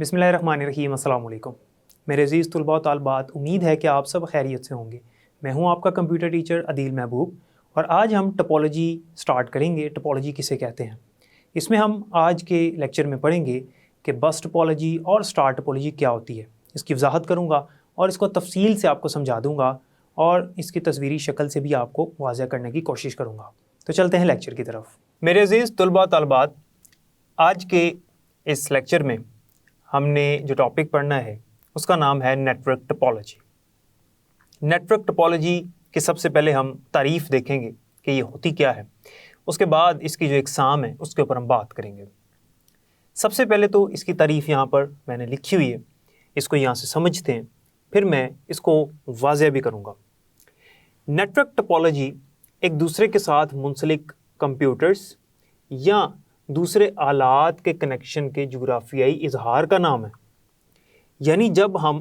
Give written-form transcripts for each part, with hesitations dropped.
बिस्मिल्लाहिर्रहमानिर्रहीम, अस्सलाम वालेकुम। मेरे अज़ीज़ तुलबा व तालिबात, उम्मीद है कि आप सब खैरियत से होंगे। मैं हूं आपका कंप्यूटर टीचर अदील महबूब और आज हम टोपोलॉजी स्टार्ट करेंगे। टोपोलॉजी किसे कहते हैं, इसमें हम आज के लेक्चर में पढ़ेंगे कि बस टोपोलॉजी और स्टार टोपोलॉजी क्या होती है। इसकी वजाहत करूँगा और इसको तफसील से आपको समझा दूँगा और इसकी तस्वीरी शक्ल से भी आपको वाज़ह करने की कोशिश करूँगा। तो चलते हैं लेक्चर की तरफ। मेरे अज़ीज़ तुलबा तालिबात, आज के इस लेक्चर में हमने जो टॉपिक पढ़ना है उसका नाम है नेटवर्क टोपोलॉजी। नेटवर्क टोपोलॉजी की सबसे पहले हम तारीफ़ देखेंगे कि ये होती क्या है, उसके बाद इसकी जो इकसाम है उसके ऊपर हम बात करेंगे। सबसे पहले तो इसकी तारीफ़ यहाँ पर मैंने लिखी हुई है, इसको यहाँ से समझते हैं, फिर मैं इसको वाज़ह भी करूँगा। नेटवर्क टोपोलॉजी एक दूसरे के साथ मुंसलिक कंप्यूटर्स या दूसरे आलात के कनेक्शन के जुग्राफियाई इजहार का नाम है। यानी जब हम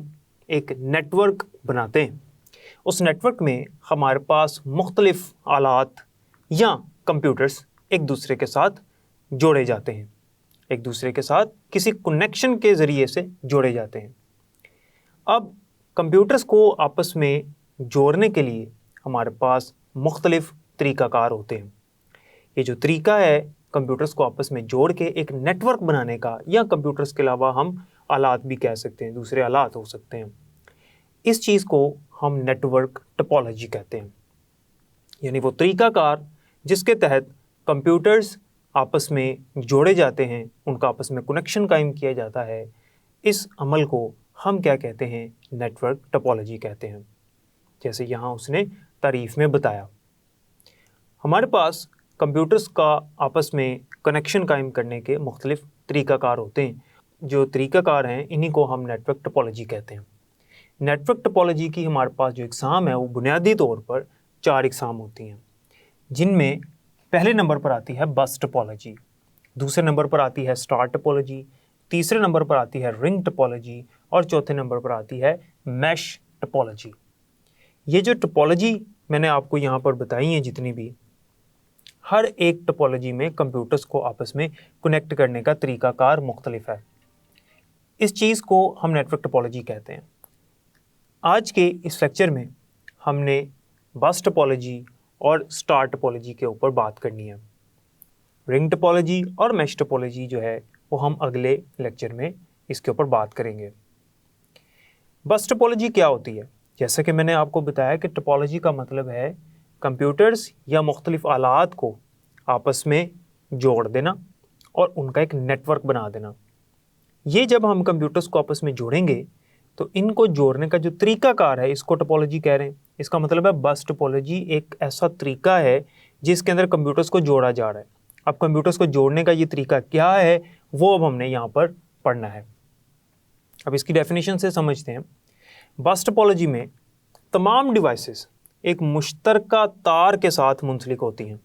एक नेटवर्क बनाते हैं, उस नेटवर्क में हमारे पास मुख्तलिफ आलात या कंप्यूटर्स एक दूसरे के साथ जोड़े जाते हैं, एक दूसरे के साथ किसी कनेक्शन के ज़रिए से जोड़े जाते हैं। अब कंप्यूटर्स को आपस में जोड़ने के लिए हमारे पास मुख्तलिफ तरीक़ाकार होते हैं। ये जो तरीका है कंप्यूटर्स को आपस में जोड़ के एक नेटवर्क बनाने का, या कंप्यूटर्स के अलावा हम आलात भी कह सकते हैं, दूसरे आलात हो सकते हैं, इस चीज़ को हम नेटवर्क टोपोलॉजी कहते हैं। यानी वो तरीकाकार जिसके तहत कंप्यूटर्स आपस में जोड़े जाते हैं, उनका आपस में कनेक्शन कायम किया जाता है, इस अमल को हम क्या कहते हैं, नेटवर्क टोपोलॉजी कहते हैं। जैसे यहाँ उसने तारीफ़ में बताया, हमारे पास कंप्यूटर्स का आपस में कनेक्शन कायम करने के मुख्तलिफ तरीक़ाकार होते हैं। जो तरीक़ाकार हैं इन्हीं को हम नेटवर्क टोपोलॉजी कहते हैं। नेटवर्क टोपोलॉजी की हमारे पास जो इकसाम है वो बुनियादी तौर पर 4 इकसाम होती हैं, जिनमें पहले नंबर पर आती है बस टोपोलॉजी, दूसरे नंबर पर आती है स्टार टोपोलॉजी, तीसरे नंबर पर आती है रिंग टोपोलॉजी और चौथे नंबर पर आती है मैश टोपोलॉजी। ये जो टोपोलॉजी मैंने आपको यहाँ पर बताई हैं जितनी भी, हर एक टोपोलॉजी में कंप्यूटर्स को आपस में कनेक्ट करने का तरीक़ाकार मुख्तलिफ है। इस चीज़ को हम नेटवर्क टोपोलॉजी कहते हैं। आज के इस लेक्चर में हमने बस टोपोलॉजी और स्टार टोपोलॉजी के ऊपर बात करनी है। रिंग टोपोलॉजी और मैश टोपोलॉजी जो है वो हम अगले लेक्चर में इसके ऊपर बात करेंगे। बस टोपोलॉजी क्या होती है? जैसा कि मैंने आपको बताया कि टोपोलॉजी का मतलब है कंप्यूटर्स या मुख्तलिफ आलात को आपस में जोड़ देना और उनका एक नेटवर्क बना देना। ये जब हम कंप्यूटर्स को आपस में जोड़ेंगे तो इनको जोड़ने का जो तरीक़ाकार है इसको टोपोलॉजी कह रहे हैं। इसका मतलब है बस टोपोलॉजी एक ऐसा तरीका है जिसके अंदर कंप्यूटर्स को जोड़ा जा रहा है। अब कंप्यूटर्स को जोड़ने का ये तरीका क्या है वो अब हमने यहाँ पर पढ़ना है। अब इसकी डेफिनेशन से समझते हैं। बस टोपोलॉजी में तमाम डिवाइसेस एक मुश्तरका तार के साथ मुंसलिक होती हैं।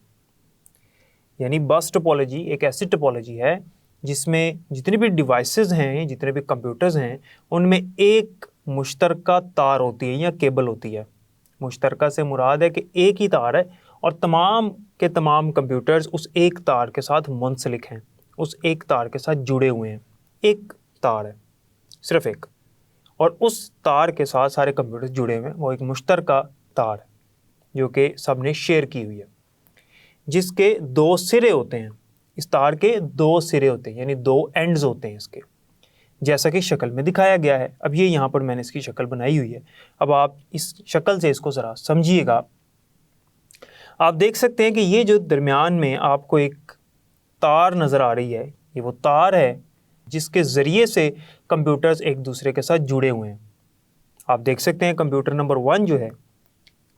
यानी बस टोपोलॉजी एक ऐसी टोपोलॉजी है जिसमें जितनी भी डिवाइसेस हैं, जितने भी कंप्यूटर्स हैं, उनमें एक मुश्तरका तार होती है या केबल होती है। मुश्तरका से मुराद है कि एक ही तार है और तमाम के तमाम कंप्यूटर्स उस एक तार के साथ मुंसलिक हैं, उस एक तार के साथ जुड़े हुए हैं। एक तार है, सिर्फ एक, और उस तार के साथ सारे कंप्यूटर्स जुड़े हुए हैं। वो एक मुश्तरका तार है जो कि सब ने शेयर की हुई है, जिसके 2 सिरे होते हैं। इस तार के 2 सिरे होते हैं, यानी 2 एंड्स होते हैं इसके, जैसा कि शक्ल में दिखाया गया है। अब ये यहाँ पर मैंने इसकी शक्ल बनाई हुई है। अब आप इस शक्ल से इसको ज़रा समझिएगा। आप देख सकते हैं कि ये जो दरमियान में आपको एक तार नज़र आ रही है, ये वो तार है जिसके ज़रिए से कंप्यूटर्स एक दूसरे के साथ जुड़े हुए हैं। आप देख सकते हैं कंप्यूटर नंबर 1 जो है,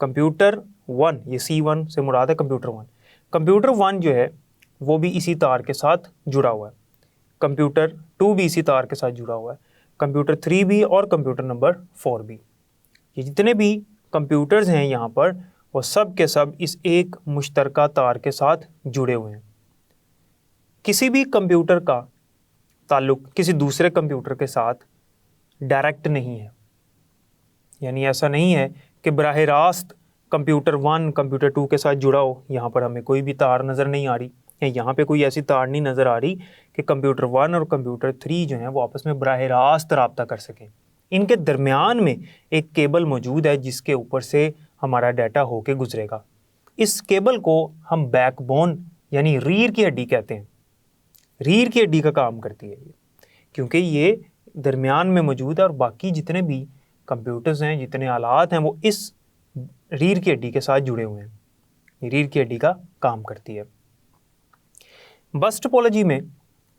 कंप्यूटर 1, ये C1 से मुराद है कंप्यूटर 1। कंप्यूटर 1 जो है वो भी इसी तार के साथ जुड़ा हुआ है। कंप्यूटर 2 भी इसी तार के साथ जुड़ा हुआ है। कंप्यूटर 3 भी और कंप्यूटर नंबर 4 भी। ये जितने भी कंप्यूटर्स हैं यहाँ पर, वो सब के सब इस एक मुश्तरका तार के साथ जुड़े हुए हैं। किसी भी कंप्यूटर का ताल्लुक़ किसी दूसरे कंप्यूटर के साथ डायरेक्ट नहीं है। यानी ऐसा नहीं है कि बराह रास्त कंप्यूटर 1 कंप्यूटर 2 के साथ जुड़ा हो। यहाँ पर हमें कोई भी तार नज़र नहीं आ रही। या यहाँ पे कोई ऐसी तार नहीं नज़र आ रही कि कंप्यूटर 1 और कंप्यूटर 3 जो हैं वो आपस में बराह रास्त रब्ता कर सकें। इनके दरमियान में एक केबल मौजूद है जिसके ऊपर से हमारा डाटा होके गुजरेगा। इस केबल को हम बैकबोन यानी रीढ़ की हड्डी कहते हैं। रीढ़ की हड्डी का काम करती है ये, क्योंकि ये दरमियान में मौजूद है और बाकी जितने भी कंप्यूटर्स हैं, जितने आलात हैं, वो इस रीढ़ की हड्डी के साथ जुड़े हुए हैं। ये रीढ़ की हड्डी का काम करती है। बस टोपोलॉजी में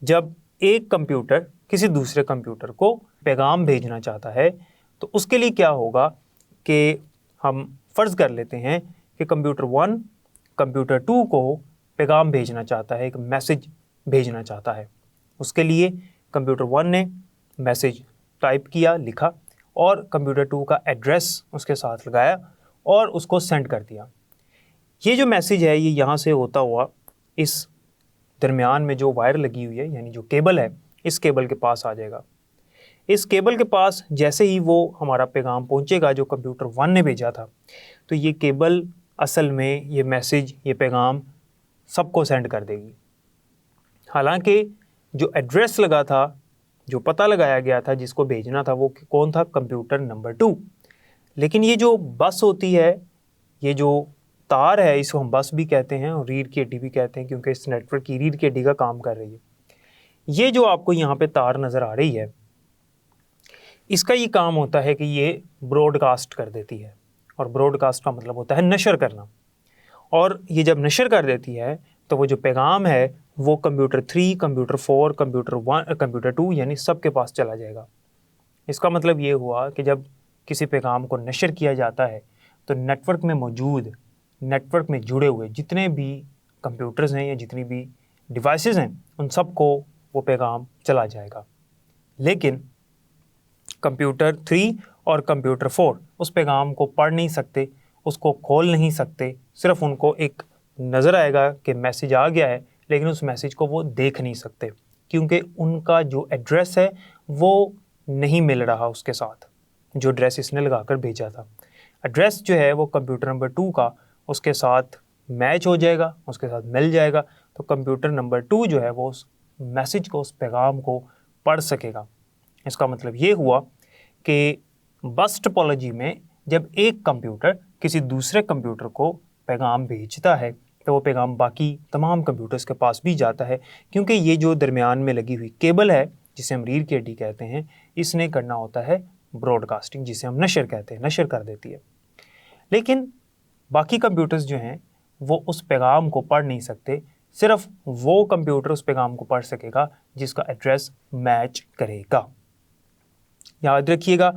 जब एक कंप्यूटर किसी दूसरे कंप्यूटर को पैगाम भेजना चाहता है तो उसके लिए क्या होगा कि हम फ़र्ज़ कर लेते हैं कि कंप्यूटर 1 कंप्यूटर 2 को पैगाम भेजना चाहता है, एक मैसेज भेजना चाहता है। उसके लिए कंप्यूटर 1 ने मैसेज टाइप किया, लिखा और कंप्यूटर 2 का एड्रेस उसके साथ लगाया और उसको सेंड कर दिया। ये जो मैसेज है ये यहाँ से होता हुआ इस दरमियान में जो वायर लगी हुई है यानी जो केबल है, इस केबल के पास आ जाएगा। इस केबल के पास जैसे ही वो हमारा पैगाम पहुँचेगा जो कंप्यूटर 1 ने भेजा था, तो ये केबल असल में ये मैसेज, ये पैगाम सबको सेंड कर देगी। हालांकि जो एड्रेस लगा था, जो पता लगाया गया था जिसको भेजना था, वो कौन था? Computer number 2। लेकिन ये जो बस होती है, ये जो तार है, इसको हम बस भी कहते हैं और रीढ़ की हड्डी भी कहते हैं, क्योंकि इस नेटवर्क की रीढ़ की हड्डी का काम कर रही है। ये जो आपको यहाँ पे तार नज़र आ रही है, इसका ये काम होता है कि ये ब्रॉडकास्ट कर देती है, और ब्रॉडकास्ट का मतलब होता है नशर करना। और ये जब नशर कर देती है तो वो जो पैगाम है वो कंप्यूटर 3, कंप्यूटर 4, कंप्यूटर 1, कंप्यूटर 2 यानी सब के पास चला जाएगा। इसका मतलब ये हुआ कि जब किसी पैगाम को नशर किया जाता है तो नेटवर्क में मौजूद, नेटवर्क में जुड़े हुए जितने भी कंप्यूटर्स हैं या जितनी भी डिवाइसेस हैं, उन सब को वो पैगाम चला जाएगा। लेकिन कंप्यूटर 3 और कंप्यूटर 4 उस पैगाम को पढ़ नहीं सकते, उसको खोल नहीं सकते। सिर्फ उनको एक नज़र आएगा कि मैसेज आ गया है, लेकिन उस मैसेज को वो देख नहीं सकते, क्योंकि उनका जो एड्रेस है वो नहीं मिल रहा उसके साथ, जो एड्रेस इसने लगा कर भेजा था। एड्रेस जो है वो कंप्यूटर नंबर 2 का उसके साथ मैच हो जाएगा, उसके साथ मिल जाएगा, तो कंप्यूटर नंबर 2 जो है वो उस मैसेज को, उस पैगाम को पढ़ सकेगा। इसका मतलब ये हुआ कि बस टोपोलॉजी में जब एक कंप्यूटर किसी दूसरे कंप्यूटर को पैगाम भेजता है तो वो पैगाम बाकी तमाम कंप्यूटर्स के पास भी जाता है, क्योंकि ये जो दरमियान में लगी हुई केबल है जिसे हम रीढ़ की हड्डी कहते हैं, इसने करना होता है ब्रॉडकास्टिंग, जिसे हम नशर कहते हैं, नशर कर देती है। लेकिन बाकी कंप्यूटर्स जो हैं वो उस पैगाम को पढ़ नहीं सकते। सिर्फ वो कंप्यूटर उस पैगाम को पढ़ सकेगा जिसका एड्रेस मैच करेगा। याद रखिएगा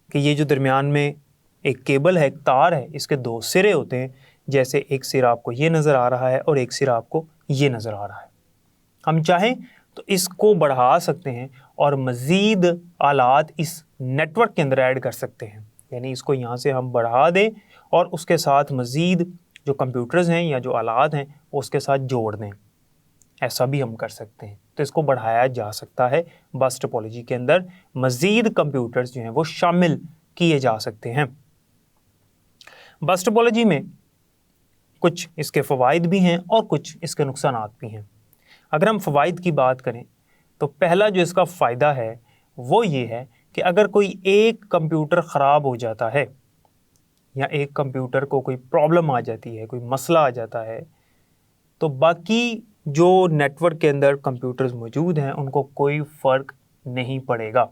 कि ये जो दरमियान में एक केबल है, एक तार है, इसके 2 सिरे होते हैं। जैसे एक सिरा आपको ये नज़र आ रहा है और एक सिरा आपको ये नज़र आ रहा है। हम चाहें तो इसको बढ़ा सकते हैं और मज़ीद आलात इस नेटवर्क के अंदर ऐड कर सकते हैं, यानी इसको यहाँ से हम बढ़ा दें और उसके साथ मज़ीद जो कंप्यूटर्स हैं या जो आलात हैं वो उसके साथ जोड़ दें। ऐसा भी हम कर सकते हैं, तो इसको बढ़ाया जा सकता है। बस टोपोलॉजी के अंदर मज़ीद कंप्यूटर्स जो हैं वो शामिल किए जा सकते हैं। बस टोपोलॉजी में कुछ इसके फ़वाइद भी हैं और कुछ इसके नुकसानात भी हैं। अगर हम फ़वाइद की बात करें तो पहला जो इसका फ़ायदा है वो ये है कि अगर कोई एक कंप्यूटर ख़राब हो जाता है या एक कंप्यूटर को कोई प्रॉब्लम आ जाती है, कोई मसला आ जाता है, तो बाकी जो नेटवर्क के अंदर कंप्यूटर्स मौजूद हैं उनको कोई फ़र्क नहीं पड़ेगा।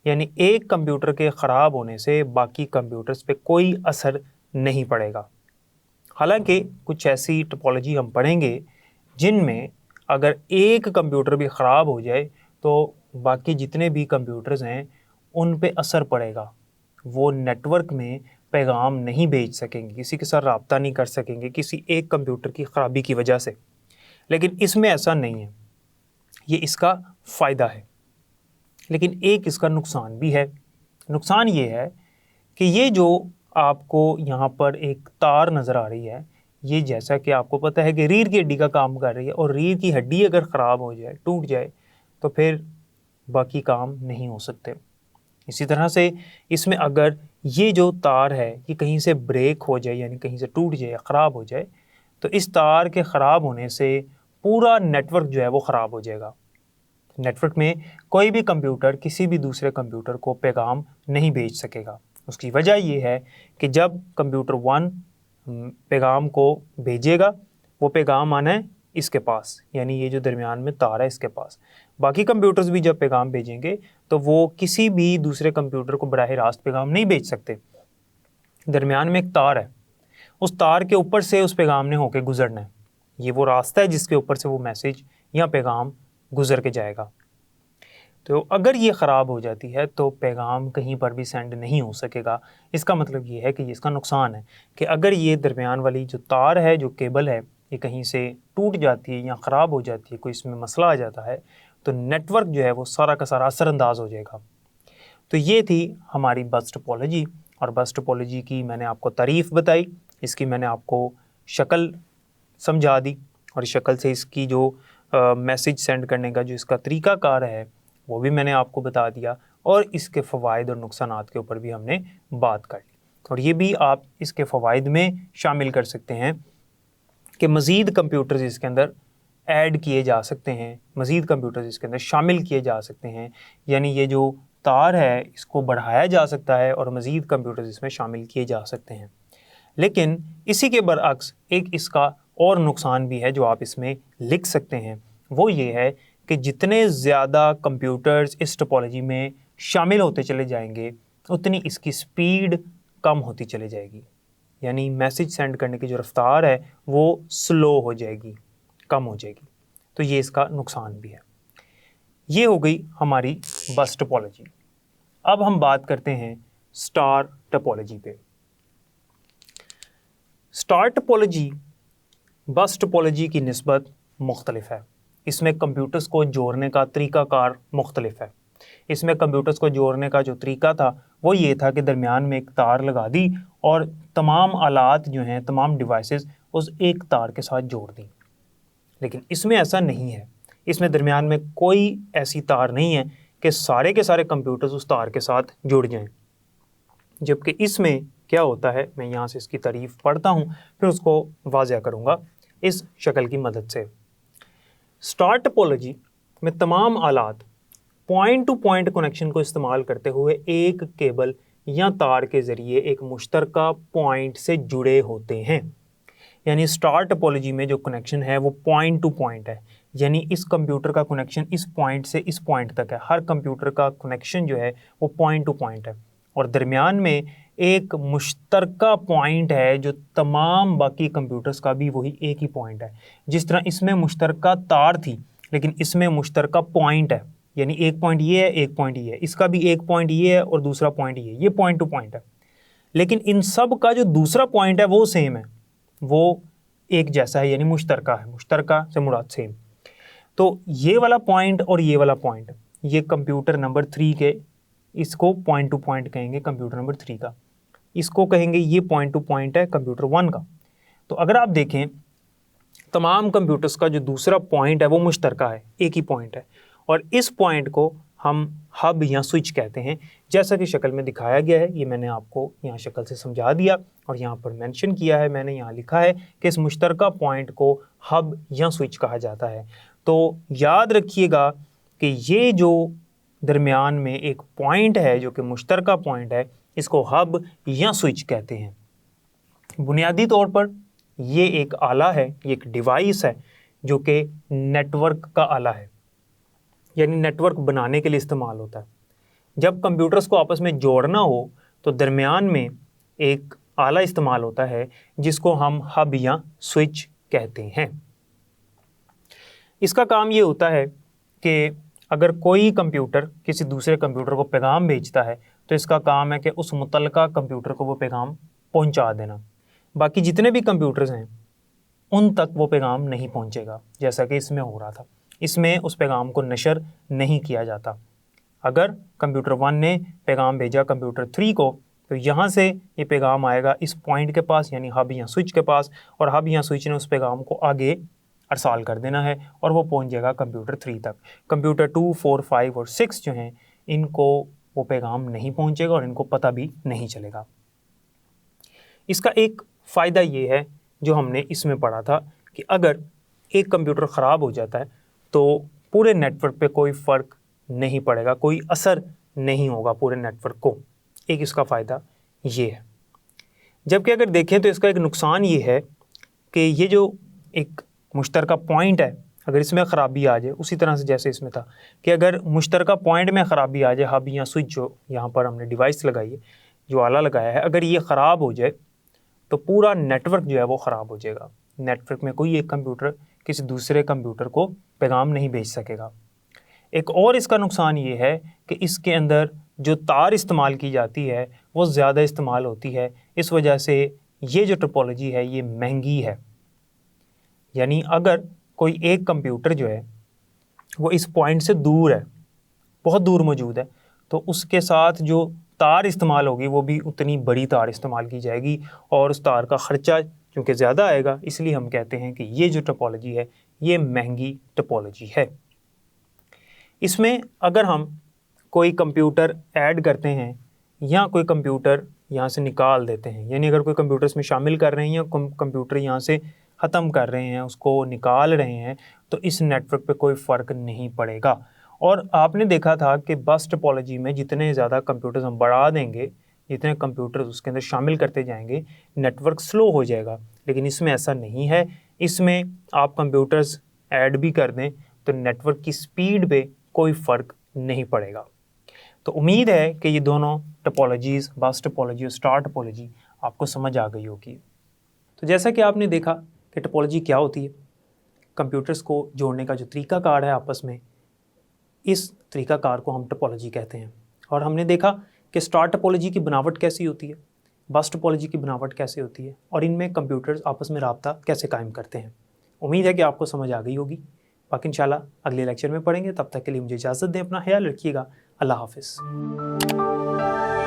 यानी एक कंप्यूटर के ख़राब होने से बाकी कंप्यूटर्स पे कोई असर नहीं पड़ेगा। हालांकि कुछ ऐसी टोपोलॉजी हम पढ़ेंगे जिनमें अगर एक कंप्यूटर भी ख़राब हो जाए तो बाकी जितने भी कंप्यूटर्स हैं उन पे असर पड़ेगा। वो नेटवर्क में पैगाम नहीं भेज सकेंगे, किसी के साथ रब्ता नहीं कर सकेंगे किसी एक कंप्यूटर की ख़राबी की वजह से। लेकिन इसमें ऐसा नहीं है, ये इसका फ़ायदा है। लेकिन एक इसका नुकसान भी है। नुकसान ये है कि ये जो आपको यहाँ पर एक तार नज़र आ रही है, ये जैसा कि आपको पता है कि रीढ़ की हड्डी का काम कर रही है, और रीढ़ की हड्डी अगर ख़राब हो जाए, टूट जाए, तो फिर बाकी काम नहीं हो सकते। इसी तरह से इसमें अगर ये जो तार है ये कहीं से ब्रेक हो जाए, यानी कहीं से टूट जाए, ख़राब हो जाए, तो इस तार के ख़राब होने से पूरा नेटवर्क जो है वो ख़राब हो जाएगा। नेटवर्क में कोई भी कंप्यूटर किसी भी दूसरे कंप्यूटर को पैगाम नहीं भेज सकेगा। उसकी वजह ये है कि जब कंप्यूटर 1 पैगाम को भेजेगा, वो पैगाम आना है इसके पास, यानी ये जो दरमियान में तार है इसके पास। बाकी कंप्यूटर्स भी जब पैगाम भेजेंगे तो वो किसी भी दूसरे कंप्यूटर को बराह रास्त पैगाम नहीं भेज सकते। दरमियान में एक तार है, उस तार के ऊपर से उस पैगाम ने होकर गुजरना है। ये वो रास्ता है जिसके ऊपर से वो मैसेज या पैगाम गुजर के जाएगा। तो अगर ये ख़राब हो जाती है तो पैगाम कहीं पर भी सेंड नहीं हो सकेगा। इसका मतलब ये है कि ये इसका नुकसान है कि अगर ये दरमियान वाली जो तार है, जो केबल है, ये कहीं से टूट जाती है या ख़राब हो जाती है, कोई इसमें मसला आ जाता है, तो नेटवर्क जो है वो सारा का सारा असरअंदाज हो जाएगा। तो ये थी हमारी बस टोपोलॉजी, और बस टोपोलॉजी की मैंने आपको तारीफ़ बताई, इसकी मैंने आपको शक्ल समझा दी, और शक्ल से इसकी जो मैसेज सेंड करने का जो इसका तरीक़ाकार है वो भी मैंने आपको बता दिया, और इसके फ़वाइद और नुकसानात के ऊपर भी हमने बात कर ली। और ये भी आप इसके फ़वाइद में शामिल कर सकते हैं कि मज़ीद कंप्यूटर्स इसके अंदर ऐड किए जा सकते हैं, मज़ीद कंप्यूटर्स इसके अंदर शामिल किए जा सकते हैं, यानी ये जो तार है इसको बढ़ाया जा सकता है और मज़ीद कंप्यूटर्स इसमें शामिल किए जा सकते हैं। लेकिन इसी के बरअक्स एक इसका और नुकसान भी है जो आप इसमें लिख सकते हैं, वो ये है कि जितने ज़्यादा कंप्यूटर्स इस टोपोलॉजी में शामिल होते चले जाएंगे उतनी इसकी स्पीड कम होती चली जाएगी, यानी मैसेज सेंड करने की जो रफ्तार है वो स्लो हो जाएगी, कम हो जाएगी। तो ये इसका नुकसान भी है। ये हो गई हमारी बस टोपोलॉजी। अब हम बात करते हैं स्टार टोपोलॉजी पे। स्टार टोपोलॉजी बस टोपोलॉजी की निस्बत मुख्तलिफ है। इसमें कंप्यूटर्स को जोड़ने का तरीक़ाकार मुख्तलिफ है। इसमें कंप्यूटर्स को जोड़ने का जो तरीका था वो ये था कि दरमियान में एक तार लगा दी और तमाम आलात जो हैं, तमाम डिवाइसेस उस एक तार के साथ जोड़ दी। लेकिन इसमें ऐसा नहीं है, इसमें दरमियान में कोई ऐसी तार नहीं है कि सारे के सारे कंप्यूटर्स उस तार के साथ जुड़ जाएं। जबकि इसमें क्या होता है, मैं यहाँ से इसकी तारीफ़ पढ़ता हूँ फिर उसको वाज़ह करूँगा इस शक्ल की मदद से। स्टार टोपोलॉजी में तमाम आलात पॉइंट टू पॉइंट कनेक्शन को इस्तेमाल करते हुए एक केबल या तार के ज़रिए एक मुश्तरका पॉइंट से जुड़े होते हैं। यानी स्टार टोपोलॉजी में जो कनेक्शन है वो पॉइंट टू पॉइंट है, यानी इस कंप्यूटर का कनेक्शन इस पॉइंट से इस पॉइंट तक है। हर कंप्यूटर का कनेक्शन जो है वो पॉइंट टू पॉइंट है, और दरमियान में एक मुश्तरका पॉइंट है जो तमाम बाकी कंप्यूटर्स का भी वही एक ही पॉइंट है। जिस तरह इसमें मुश्तरका तार थी लेकिन इसमें मुश्तरका पॉइंट है, यानी एक पॉइंट ये है, एक पॉइंट ये है, इसका भी एक पॉइंट ये है और दूसरा पॉइंट ये पॉइंट टू पॉइंट है। लेकिन इन सब का जो दूसरा पॉइंट है वो सेम है, वो एक जैसा है, यानी मुश्तरका है। मुश्तरका से मुराद सेम। तो ये वाला पॉइंट और ये वाला पॉइंट, ये कंप्यूटर नंबर 3 के, इसको पॉइंट टू पॉइंट कहेंगे कंप्यूटर नंबर 3 का, इसको कहेंगे ये पॉइंट टू पॉइंट है कंप्यूटर 1 का। तो अगर आप देखें तमाम कंप्यूटर्स का जो दूसरा पॉइंट है वो मुश्तरका है, एक ही पॉइंट है, और इस पॉइंट को हम हब या स्विच कहते हैं। जैसा कि शक्ल में दिखाया गया है, ये मैंने आपको यहाँ शक्ल से समझा दिया और यहाँ पर मेंशन किया है, मैंने यहाँ लिखा है कि इस मुश्तरका पॉइंट को हब या स्विच कहा जाता है। तो याद रखिएगा कि ये जो दरमियान में एक पॉइंट है जो कि मुश्तरका पॉइंट है, इसको हब या स्विच कहते हैं। बुनियादी तौर पर ये एक आला है, ये एक डिवाइस है जो कि नेटवर्क का आला है, यानी नेटवर्क बनाने के लिए इस्तेमाल होता है। जब कंप्यूटर्स को आपस में जोड़ना हो तो दरमियान में एक आला इस्तेमाल होता है जिसको हम हब या स्विच कहते हैं। इसका काम ये होता है कि अगर कोई कंप्यूटर किसी दूसरे कंप्यूटर को पैगाम भेजता है तो इसका काम है कि उस मुतलका कंप्यूटर को वो पैगाम पहुंचा देना। बाकी जितने भी कंप्यूटर्स हैं उन तक वो पैगाम नहीं पहुंचेगा, जैसा कि इसमें हो रहा था। इसमें उस पैगाम को नशर नहीं किया जाता। अगर कंप्यूटर 1 ने पैगाम भेजा कंप्यूटर 3 को, तो यहाँ से ये पैगाम आएगा इस पॉइंट के पास, यानी हब या स्विच के पास, और हब या स्विच ने उस पैगाम को आगे अरसाल कर देना है और वो पहुँच जाएगा कंप्यूटर 3 तक। कंप्यूटर 2, 4, 5 और 6 जो हैं इनको वो पैगाम नहीं पहुँचेगा और इनको पता भी नहीं चलेगा। इसका एक फ़ायदा ये है जो हमने इसमें पढ़ा था कि अगर एक कंप्यूटर ख़राब हो जाता है तो पूरे नेटवर्क पे कोई फ़र्क नहीं पड़ेगा, कोई असर नहीं होगा पूरे नेटवर्क को। एक इसका फ़ायदा ये है। जबकि अगर देखें तो इसका एक नुकसान ये है कि ये जो एक मुश्तरका पॉइंट है, अगर इसमें ख़राबी आ जाए, उसी तरह से जैसे इसमें था कि अगर मुश्तरका पॉइंट में ख़राबी आ जाए, हब या स्विच जो यहाँ पर हमने डिवाइस लगाई है, जो आला लगाया है, अगर ये ख़राब हो जाए तो पूरा नेटवर्क जो है वो ख़राब हो जाएगा। नेटवर्क में कोई एक कंप्यूटर किसी दूसरे कंप्यूटर को पैगाम नहीं भेज सकेगा। एक और इसका नुकसान ये है कि इसके अंदर जो तार इस्तेमाल की जाती है वो ज़्यादा इस्तेमाल होती है। इस वजह से ये जो टोपोलॉजी है ये महंगी है। यानी अगर कोई एक कंप्यूटर जो है वो इस पॉइंट से दूर है, बहुत दूर मौजूद है, तो उसके साथ जो तार इस्तेमाल होगी वो भी उतनी बड़ी तार इस्तेमाल की जाएगी और उस तार का ख़र्चा क्योंकि ज़्यादा आएगा, इसलिए हम कहते हैं कि ये जो टोपोलॉजी है ये महंगी टोपोलॉजी है। इसमें अगर हम कोई कंप्यूटर ऐड करते हैं या कोई कंप्यूटर यहाँ से निकाल देते हैं, यानी अगर कोई कंप्यूटर इसमें शामिल कर रहे हैं या कंप्यूटर यहाँ से ख़त्म कर रहे हैं, उसको निकाल रहे हैं, तो इस नेटवर्क पे कोई फ़र्क नहीं पड़ेगा। और आपने देखा था कि बस टोपोलॉजी में जितने ज़्यादा कंप्यूटर्स हम बढ़ा देंगे, जितने कंप्यूटर्स उसके अंदर शामिल करते जाएंगे, नेटवर्क स्लो हो जाएगा। लेकिन इसमें ऐसा नहीं है। इसमें आप कंप्यूटर्स ऐड भी कर दें तो नेटवर्क की स्पीड पे कोई फ़र्क नहीं पड़ेगा। तो उम्मीद है कि ये दोनों टोपोलॉजीज़, बस टोपोलॉजी और स्टार टोपोलॉजी, आपको समझ आ गई होगी। तो जैसा कि आपने देखा कि टोपोलॉजी क्या होती है, कंप्यूटर्स को जोड़ने का जो तरीक़ाकार है आपस में, इस तरीक़ाकार को हम टोपोलॉजी कहते हैं। और हमने देखा कि स्टार टोपोलॉजी की बनावट कैसी होती है, बस टोपोलॉजी की बनावट कैसे होती है और इनमें कंप्यूटर्स आपस में राब्ता कैसे कायम करते हैं। उम्मीद है कि आपको समझ आ गई होगी। बाकी इंशाल्लाह अगले लेक्चर में पढ़ेंगे। तब तक के लिए मुझे इजाज़त दें, अपना ख्याल रखिएगा। अल्लाह हाफ़िज़।